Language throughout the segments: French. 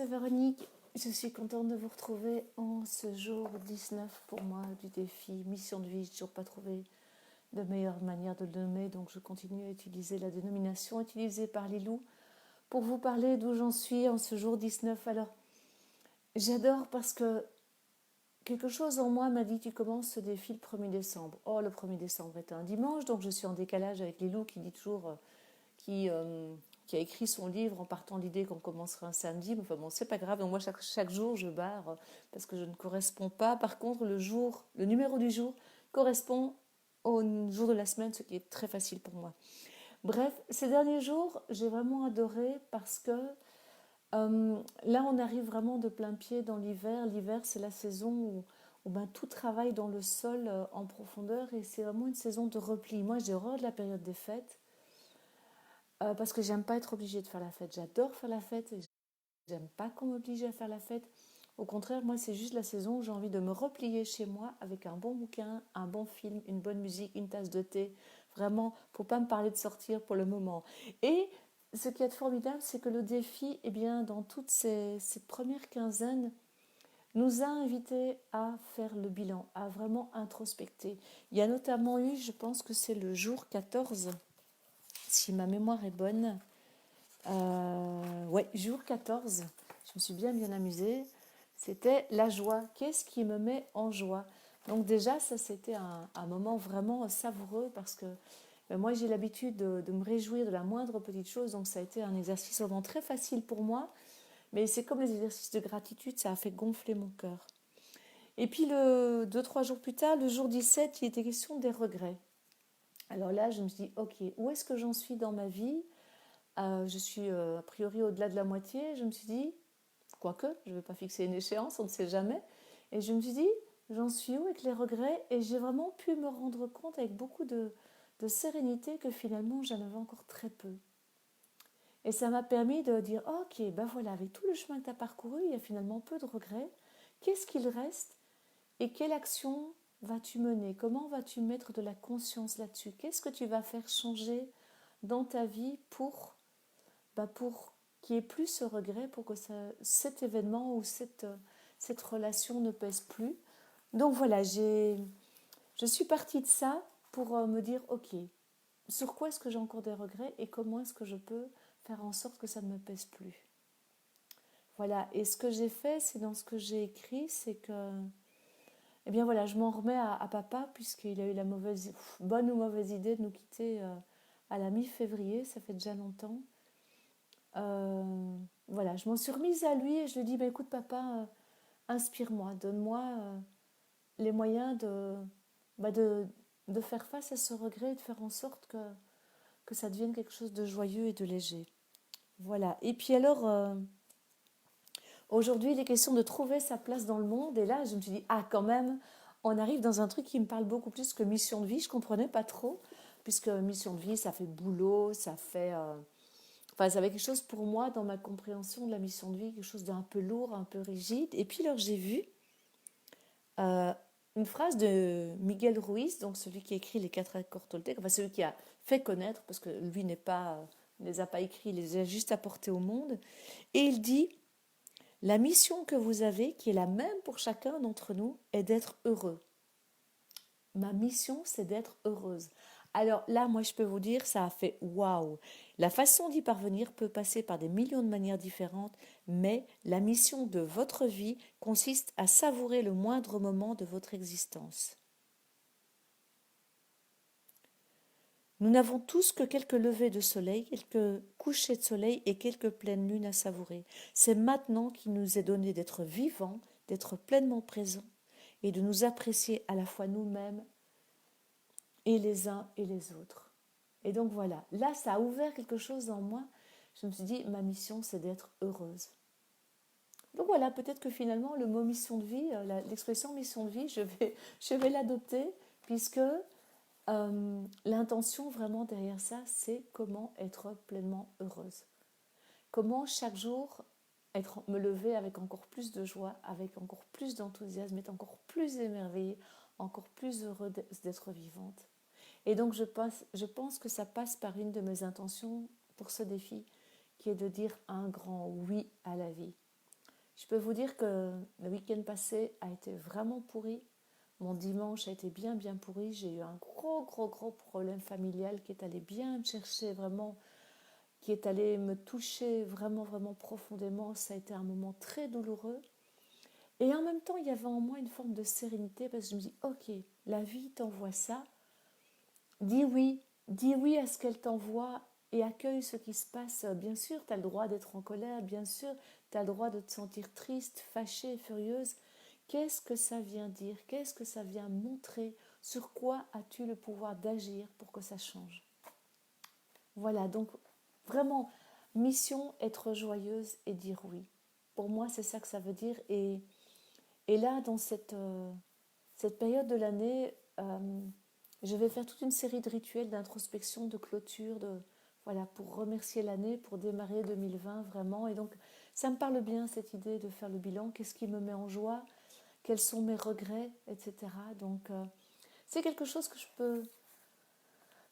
c'est Véronique. Je suis contente de vous retrouver en ce jour 19 pour moi du défi Mission de vie. Je n'ai toujours pas trouvé de meilleure manière de le nommer, donc je continue à utiliser la dénomination utilisée par Lilou pour vous parler d'où j'en suis en ce jour 19. Alors, j'adore parce que quelque chose en moi m'a dit tu commences ce défi le 1er décembre. Oh, le 1er décembre est un dimanche, donc je suis en décalage avec Lilou qui dit toujours qui, euh, qui a écrit son livre en partant de l'idée qu'on commencerait un samedi. Mais enfin bon, c'est pas grave. Donc moi, chaque jour, je barre parce que je ne correspond pas. Par contre, le numéro du jour correspond au jour de la semaine, ce qui est très facile pour moi. Bref, ces derniers jours, j'ai vraiment adoré parce que là, on arrive vraiment de plein pied dans l'hiver. L'hiver, c'est la saison où ben, tout travaille dans le sol en profondeur et c'est vraiment une saison de repli. Moi, j'ai horreur de la période des fêtes. Parce que j'aime pas être obligée de faire la fête. J'adore faire la fête et j'aime pas qu'on m'oblige à faire la fête. Au contraire, moi, c'est juste la saison où j'ai envie de me replier chez moi avec un bon bouquin, un bon film, une bonne musique, une tasse de thé. Vraiment, faut pas me parler de sortir pour le moment. Et ce qui est formidable, c'est que le défi, eh bien, dans toutes ces premières quinzaines, nous a invités à faire le bilan, à vraiment introspecter. Il y a notamment eu, je pense que c'est le jour 14, si ma mémoire est bonne, ouais, jour 14, je me suis bien amusée. C'était la joie. Qu'est-ce qui me met en joie? Donc déjà, ça c'était un moment vraiment savoureux parce que moi j'ai l'habitude de me réjouir de la moindre petite chose. Donc ça a été un exercice vraiment très facile pour moi. Mais c'est comme les exercices de gratitude, ça a fait gonfler mon cœur. Et puis 2-3 jours plus tard, le jour 17, il était question des regrets. Alors là, je me suis dit, ok, où est-ce que j'en suis dans ma vie? Je suis a priori au-delà de la moitié. Je me suis dit, quoique, je ne vais pas fixer une échéance, on ne sait jamais. Et je me suis dit, j'en suis où avec les regrets? Et j'ai vraiment pu me rendre compte avec beaucoup de sérénité que finalement, j'en avais encore très peu. Et ça m'a permis de dire, ok, ben voilà, avec tout le chemin que tu as parcouru, il y a finalement peu de regrets. Qu'est-ce qu'il reste? Et quelle action vas-tu mener? Comment vas-tu mettre de la conscience là-dessus? Qu'est-ce que tu vas faire changer dans ta vie pour qu'il n'y ait plus ce regret, pour que cet événement ou cette relation ne pèse plus. Donc voilà, je suis partie de ça pour me dire, ok, sur quoi est-ce que j'ai encore des regrets et comment est-ce que je peux faire en sorte que ça ne me pèse plus. Voilà, et ce que j'ai fait, c'est dans ce que j'ai écrit, c'est que, eh bien voilà, je m'en remets à papa, puisqu'il a eu la bonne ou mauvaise idée de nous quitter à la mi-février, ça fait déjà longtemps. Voilà, je m'en suis remise à lui et je lui ai dit, bah, écoute papa, inspire-moi, donne-moi les moyens bah, de faire face à ce regret et de faire en sorte que ça devienne quelque chose de joyeux et de léger. Voilà, et puis alors, aujourd'hui, il est question de trouver sa place dans le monde et là, je me suis dit, ah quand même, on arrive dans un truc qui me parle beaucoup plus que mission de vie, je ne comprenais pas trop, puisque mission de vie, ça fait boulot, ça fait... Enfin, ça avait quelque chose pour moi dans ma compréhension de la mission de vie, quelque chose d'un peu lourd, un peu rigide. Et puis alors j'ai vu euh, une phrase de Miguel Ruiz, donc celui qui a écrit les 4 accords Toltec, enfin celui qui a fait connaître, parce que lui ne les a pas écrits, il les a juste apportés au monde. Et il dit, la mission que vous avez, qui est la même pour chacun d'entre nous, est d'être heureux. Ma mission, c'est d'être heureuse. Alors là, moi, je peux vous dire, ça a fait waouh. La façon d'y parvenir peut passer par des millions de manières différentes, mais la mission de votre vie consiste à savourer le moindre moment de votre existence. Nous n'avons tous que quelques levées de soleil, quelques couchers de soleil et quelques pleines lunes à savourer. C'est maintenant qu'il nous est donné d'être vivants, d'être pleinement présents et de nous apprécier à la fois nous-mêmes et les uns et les autres. Et donc voilà, là ça a ouvert quelque chose en moi. Je me suis dit, ma mission c'est d'être heureuse. Donc voilà, peut-être que finalement le mot mission de vie, l'expression mission de vie, je vais l'adopter puisque l'intention vraiment derrière ça, c'est comment être pleinement heureuse. Comment chaque jour me lever avec encore plus de joie, avec encore plus d'enthousiasme, être encore plus émerveillée, encore plus heureux d'être vivante. Et donc je pense que ça passe par une de mes intentions pour ce défi, qui est de dire un grand oui à la vie. Je peux vous dire que le week-end passé a été vraiment pourri. Mon dimanche a été bien, bien pourri. J'ai eu un gros, gros, gros problème familial qui est allé bien me chercher vraiment, qui est allé me toucher vraiment, vraiment profondément. Ça a été un moment très douloureux. Et en même temps, il y avait en moi une forme de sérénité parce que je me dis, ok, la vie t'envoie ça. Dis oui à ce qu'elle t'envoie et accueille ce qui se passe. Bien sûr, tu as le droit d'être en colère, bien sûr, tu as le droit de te sentir triste, fâchée, furieuse. Qu'est-ce que ça vient dire? Qu'est-ce que ça vient montrer? Sur quoi as-tu le pouvoir d'agir pour que ça change? Voilà, donc vraiment, mission, être joyeuse et dire oui. Pour moi, c'est ça que ça veut dire. Et là, dans cette période de l'année, je vais faire toute une série de rituels d'introspection, de clôture, voilà, pour remercier l'année, pour démarrer 2020 vraiment. Et donc, ça me parle bien cette idée de faire le bilan. Qu'est-ce qui me met en joie? Quels sont mes regrets, etc. Donc, c'est quelque chose que je peux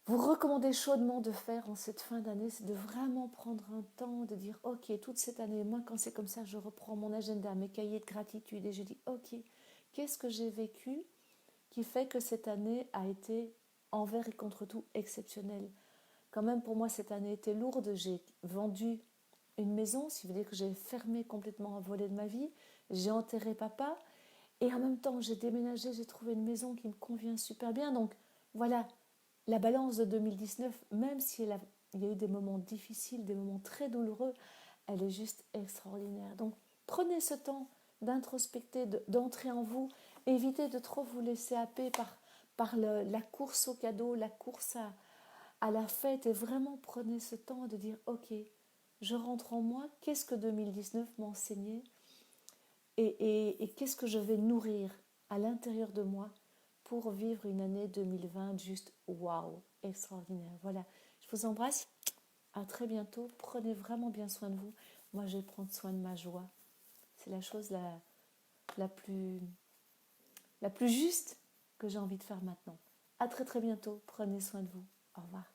vous recommander chaudement de faire en cette fin d'année, c'est de vraiment prendre un temps, de dire, ok, toute cette année, moi quand c'est comme ça, je reprends mon agenda, mes cahiers de gratitude et je dis, ok, qu'est-ce que j'ai vécu qui fait que cette année a été envers et contre tout exceptionnelle. Quand même pour moi cette année était lourde, j'ai vendu une maison, ce qui veut dire que j'ai fermé complètement un volet de ma vie, j'ai enterré papa et en même temps j'ai déménagé, j'ai trouvé une maison qui me convient super bien. Donc voilà, la balance de 2019, même si il y a eu des moments difficiles, des moments très douloureux, elle est juste extraordinaire. Donc prenez ce temps d'introspecter, d'entrer en vous, évitez de trop vous laisser happer par la course au cadeau, la course à la fête, et vraiment prenez ce temps de dire ok, je rentre en moi, qu'est-ce que 2019 m'a enseigné et qu'est-ce que je vais nourrir à l'intérieur de moi pour vivre une année 2020 juste waouh, extraordinaire. Voilà, je vous embrasse, à très bientôt, prenez vraiment bien soin de vous. Moi je vais prendre soin de ma joie, c'est la chose la plus, la plus juste que j'ai envie de faire maintenant. À très très bientôt, prenez soin de vous, au revoir.